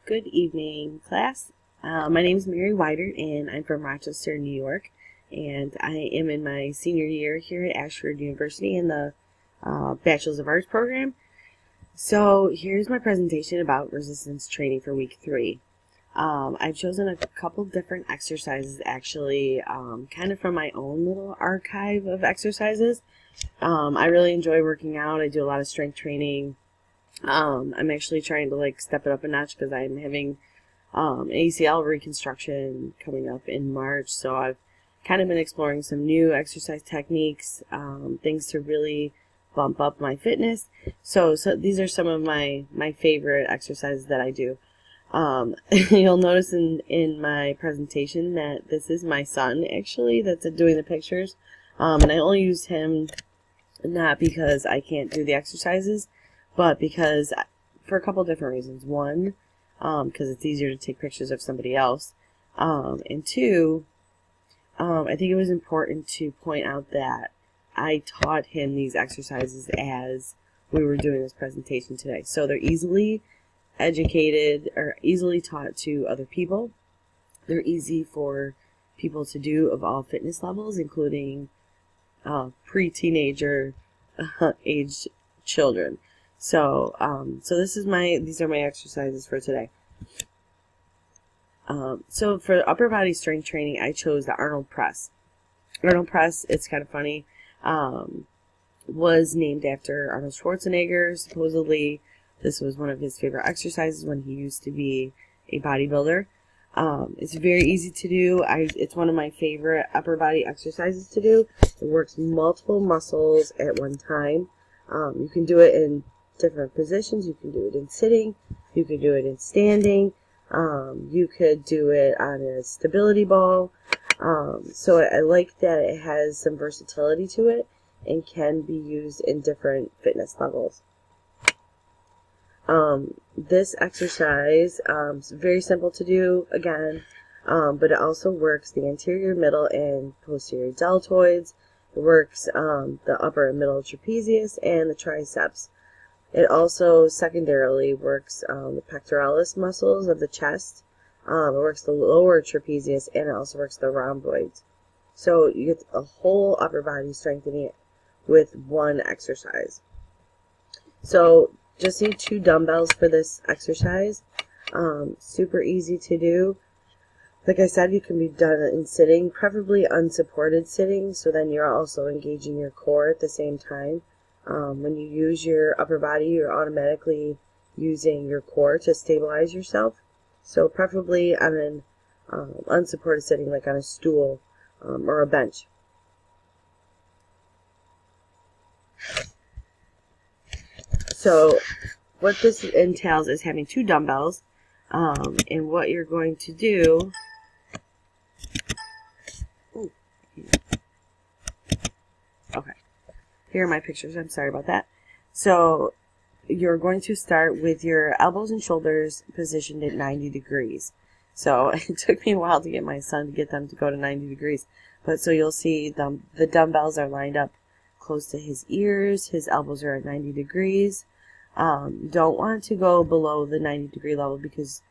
Good evening, class. My name is Mary Widert, and I'm from Rochester, New York, and I am in my senior year here at Ashford University in the Bachelor's of Arts program. So here's my presentation about resistance training for week 3. I've chosen a couple different exercises, actually, kind of from my own little archive of exercises. I really enjoy working out. I do a lot of strength training. I'm actually trying to step it up a notch because I'm having an ACL reconstruction coming up in March. So I've kind of been exploring some new exercise techniques, things to really bump up my fitness. So these are some of my favorite exercises that I do. You'll notice in my presentation that this is my son, actually, that's doing the pictures. And I only use him not because I can't do the exercises, but because for a couple different reasons. One, because it's easier to take pictures of somebody else. And two, I think it was important to point out that I taught him these exercises as we were doing this presentation today. So they're easily educated or easily taught to other people. They're easy for people to do of all fitness levels, including pre-teenager aged children. So these are my exercises for today. So for upper body strength training, I chose the Arnold press. Arnold press, it's kind of funny, was named after Arnold Schwarzenegger. Supposedly, this was one of his favorite exercises when he used to be a bodybuilder. It's very easy to do. It's one of my favorite upper body exercises to do. It works multiple muscles at one time. You can do it in different positions. You can do it in sitting. You can do it in standing. You could do it on a stability ball. So I like that it has some versatility to it and can be used in different fitness levels. This exercise is very simple to do, again, but it also works the anterior, middle, and posterior deltoids. It works the upper and middle trapezius and the triceps. It also secondarily works the pectoralis muscles of the chest. It works the lower trapezius, and it also works the rhomboids. So you get a whole upper body strengthening with one exercise. So just need 2 dumbbells for this exercise. Super easy to do. Like I said, you can be done in sitting, preferably unsupported sitting, so then you're also engaging your core at the same time. When you use your upper body, you're automatically using your core to stabilize yourself. So preferably on an unsupported sitting, like on a stool or a bench. So what this entails is having 2 dumbbells, and what you're going to do. Okay. Here are my pictures. I'm sorry about that. So you're going to start with your elbows and shoulders positioned at 90 degrees. So it took me a while to get my son to get them to go to 90 degrees. But so you'll see the dumbbells are lined up close to his ears. His elbows are at 90 degrees. Don't want to go below the 90 degree level because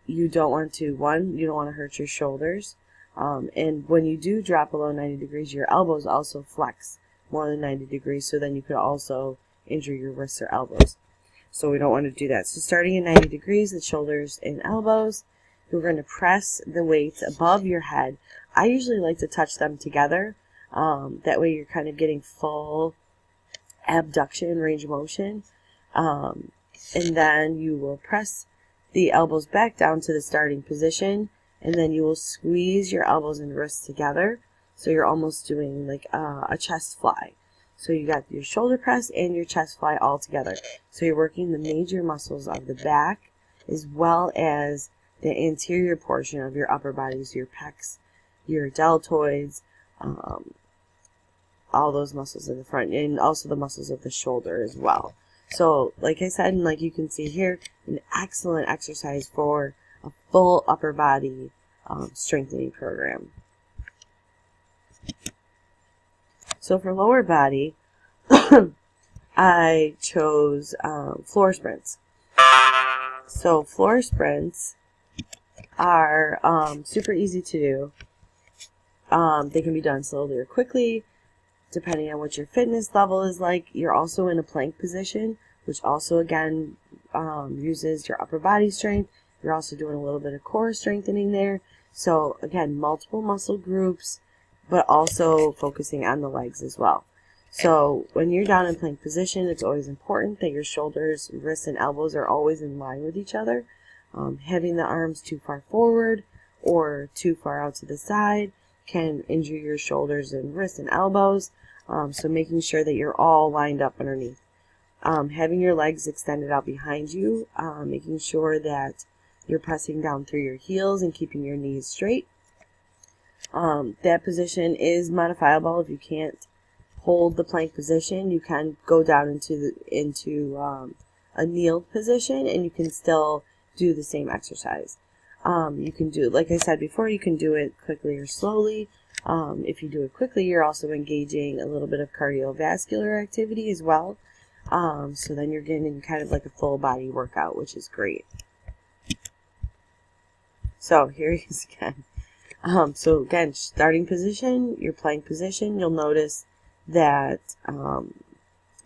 you don't want to, you don't want to hurt your shoulders. And when you do drop below 90 degrees, your elbows also flex more than 90 degrees, so then you could also injure your wrists or elbows. So we don't want to do that. So starting at 90 degrees, the shoulders and elbows, we're going to press the weights above your head. I usually like to touch them together. That way you're kind of getting full abduction range of motion. And then you will press the elbows back down to the starting position, and then you will squeeze your elbows and wrists together. So you're almost doing like a chest fly. So you got your shoulder press and your chest fly all together. So you're working the major muscles of the back as well as the anterior portion of your upper body, so your pecs, your deltoids, all those muscles in the front, and also the muscles of the shoulder as well. So like I said, and like you can see here, an excellent exercise for a full upper body strengthening program. So for lower body, I chose floor sprints. So floor sprints are super easy to do. They can be done slowly or quickly, depending on what your fitness level is like. You're also in a plank position, which also again uses your upper body strength. You're also doing a little bit of core strengthening there. So again, multiple muscle groups, but also focusing on the legs as well. So when you're down in plank position, it's always important that your shoulders, wrists, and elbows are always in line with each other. Having the arms too far forward or too far out to the side can injure your shoulders and wrists and elbows. So making sure that you're all lined up underneath. Having your legs extended out behind you, making sure that you're pressing down through your heels and keeping your knees straight. That position is modifiable. If you can't hold the plank position, you can go down into a kneeled position, and you can still do the same exercise. You can do, like I said before, you can do it quickly or slowly. If you do it quickly, you're also engaging a little bit of cardiovascular activity as well. So then you're getting kind of like a full body workout, which is great. So here he is again. So again, starting position, your plank position, you'll notice that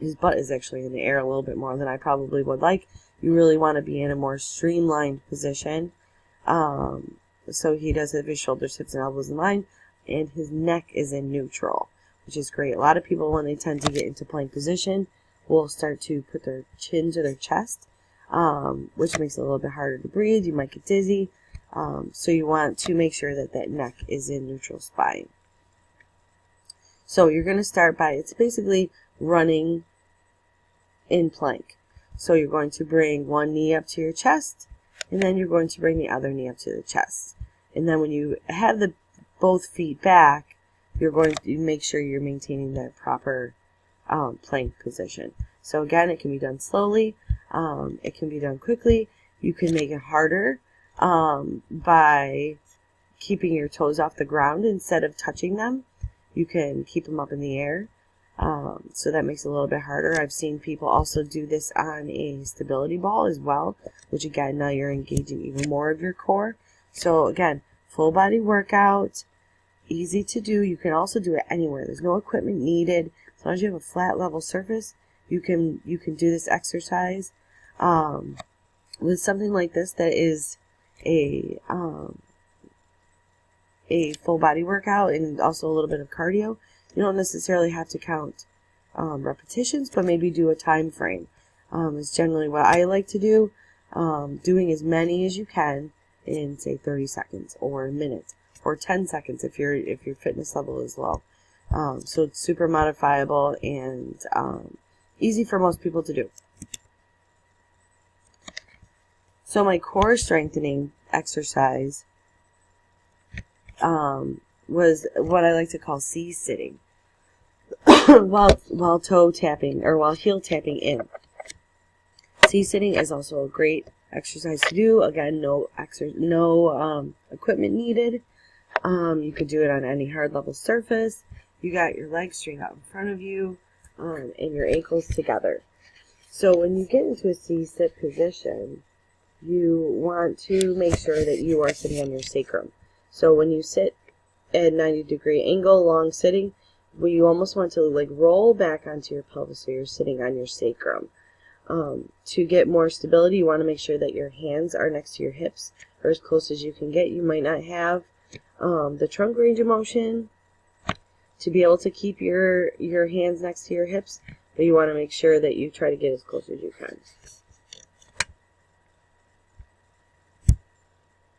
his butt is actually in the air a little bit more than I probably would like. You really want to be in a more streamlined position. So he does have his shoulders, hips, and elbows in line, and his neck is in neutral, which is great. A lot of people, when they tend to get into plank position, will start to put their chin to their chest, which makes it a little bit harder to breathe. You might get dizzy. So you want to make sure that that neck is in neutral spine. So you're going to start by, it's basically running in plank. So you're going to bring one knee up to your chest, and then you're going to bring the other knee up to the chest. And then when you have both feet back, you're going to make sure you're maintaining that proper plank position. So again, it can be done slowly. It can be done quickly. You can make it harder by keeping your toes off the ground instead of touching them. You can keep them up in the air. So that makes it a little bit harder. I've seen people also do this on a stability ball as well, which again, now you're engaging even more of your core. So again, full body workout, easy to do. You can also do it anywhere. There's no equipment needed. As long as you have a flat level surface, you can do this exercise. With something like this that is a full body workout and also a little bit of cardio, you don't necessarily have to count repetitions, but maybe do a time frame. Is generally what I like to do. Doing as many as you can in, say, 30 seconds or a minute or 10 seconds if your fitness level is low. So it's super modifiable and easy for most people to do. So my core strengthening exercise was what I like to call C-sitting. while toe tapping or while heel tapping in. C-sitting is also a great exercise to do. Again, no equipment needed. You could do it on any hard level surface. You got your legs straight out in front of you and your ankles together. So when you get into a C-sit position, you want to make sure that you are sitting on your sacrum. So when you sit at 90-degree angle, long sitting, you almost want to like roll back onto your pelvis so you're sitting on your sacrum. To get more stability, you want to make sure that your hands are next to your hips or as close as you can get. You might not have the trunk range of motion to be able to keep your hands next to your hips, but you want to make sure that you try to get as close as you can.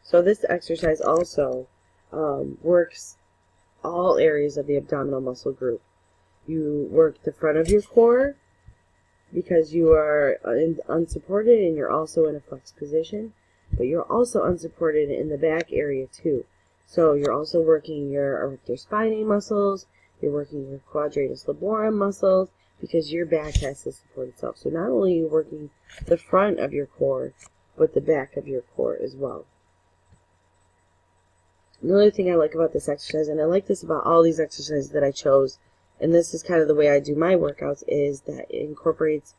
So this exercise also works all areas of the abdominal muscle group. You work the front of your core because you are unsupported and you're also in a flexed position, but you're also unsupported in the back area too. So you're also working your erector spinae muscles, you're working your quadratus laborum muscles because your back has to support itself. So not only are you working the front of your core, but the back of your core as well. Another thing I like about this exercise, and I like this about all these exercises that I chose, and this is kind of the way I do my workouts, is that it incorporates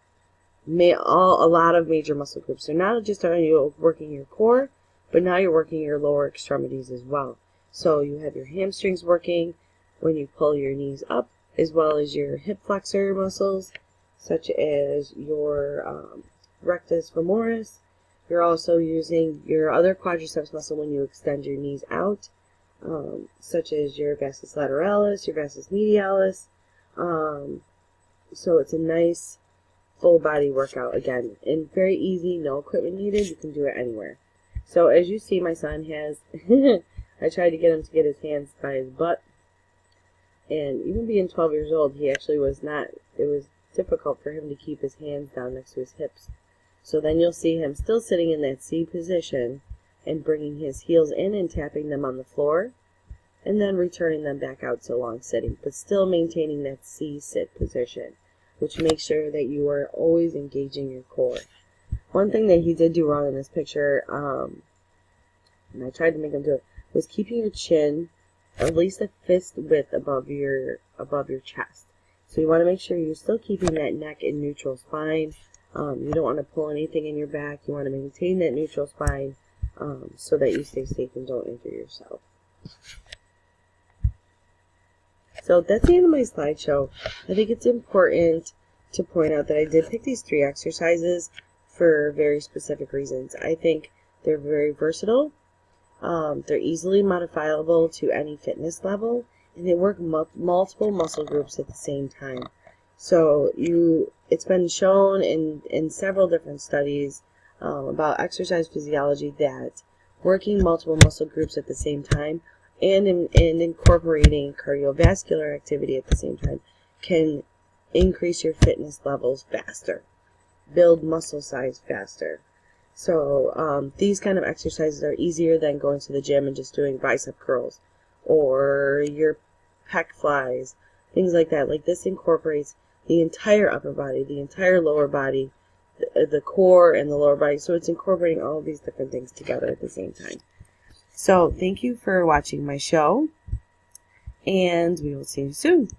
a lot of major muscle groups. So not just are you working your core, but now you're working your lower extremities as well. So you have your hamstrings working when you pull your knees up, as well as your hip flexor muscles, such as your rectus femoris. You're also using your other quadriceps muscle when you extend your knees out, such as your vastus lateralis, your vastus medialis. So it's a nice full body workout again, and very easy, no equipment needed. You can do it anywhere. So as you see, my son has, I tried to get him to get his hands by his butt, and even being 12 years old, he actually was not, it was difficult for him to keep his hands down next to his hips. So then you'll see him still sitting in that C position and bringing his heels in and tapping them on the floor, and then returning them back out to long sitting, but still maintaining that C sit position, which makes sure that you are always engaging your core. One thing that he did do wrong in this picture, and I tried to make him do it, was keeping your chin at least a fist width above your chest. So you want to make sure you're still keeping that neck in neutral spine. You don't want to pull anything in your back. You want to maintain that neutral spine so that you stay safe and don't injure yourself. So that's the end of my slideshow. I think it's important to point out that I did pick these 3 exercises for very specific reasons. I think they're very versatile. They're easily modifiable to any fitness level, and they work multiple muscle groups at the same time. So it's been shown in several different studies about exercise physiology that working multiple muscle groups at the same time and incorporating cardiovascular activity at the same time can increase your fitness levels faster, build muscle size faster. So these kind of exercises are easier than going to the gym and just doing bicep curls or your pec flies, things like that. Like this incorporates the entire upper body, the entire lower body, the core and the lower body. So it's incorporating all of these different things together at the same time. So thank you for watching my show, and we will see you soon.